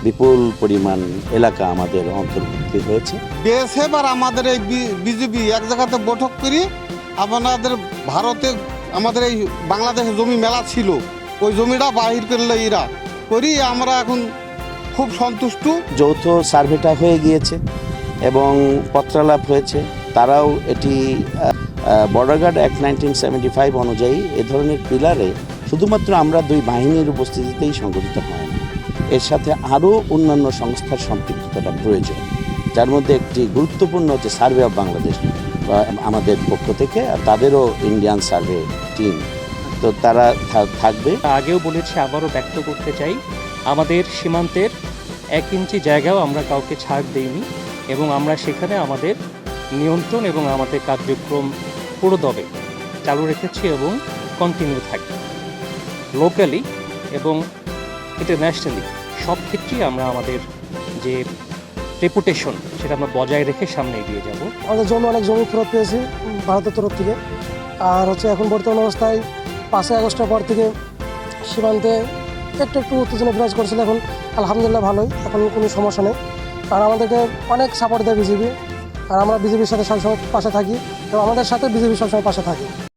বিপুল পরিমাণ এলাকা আমাদের অন্তর্ভুক্তি হয়েছে। বিএসএফ আর আমাদের এই বিজেপি এক জায়গাতে বৈঠক করি আমাদের ভারতে আমাদের এই বাংলাদেশে জমি মেলা ছিল, ওই জমিটা বাহির করলে এরা করি আমরা এখন খুব সন্তুষ্ট। যৌথ সার্ভেটা হয়ে গিয়েছে এবং পত্রালাপ হয়েছে। তারাও এটি বর্ডার গার্ড অ্যাক্ট 1975 অনুযায়ী এ ধরনের পিলারে শুধুমাত্র আমরা দুই বাহিনীর উপস্থিতিতেই সংগঠিত হয় না, এর সাথে আরও অন্যান্য সংস্থার সম্পৃক্ততাটা প্রয়োজন, যার মধ্যে একটি গুরুত্বপূর্ণ হচ্ছে সার্ভে অফ বাংলাদেশ আমাদের পক্ষ থেকে, আর তাদেরও ইন্ডিয়ান সার্ভে টিম, তো তারা থাকবে। আগেও বলেছি, আবারও ব্যক্ত করতে চাই, আমাদের সীমান্তের 1 ইঞ্চি জায়গাও আমরা কাউকে ছাড় দেইনি এবং আমরা সেখানে আমাদের নিয়ন্ত্রণ এবং আমাদের কার্যক্রম পুরোদমে চালু রেখেছি এবং কন্টিনিউ থাকবে। লোকালি এবং ইন্টারন্যাশনালি সব ক্ষেত্রেই আমরা আমাদের যে রেপুটেশন সেটা আমরা বজায় রেখে সামনে এগিয়ে যাব। আমাদের অনেক জমি ফেরত পেয়েছি ভারতের তরফ থেকে। আর এখন বর্তমান অবস্থায় 5 আগস্টের পর থেকে সীমান্তে একটু উত্তেজনা বিরাজ করছিল, এখন আলহামদুলিল্লাহ ভালোই, এখন কোনো সমস্যা নেই। কারণ আমাদেরকে অনেক সাপোর্ট দেয় বিজেপি, আর আমরা বিজেপির সাথে সবসময় পাশে থাকি এবং আমাদের সাথে বিজেপি সবসময় পাশে থাকি।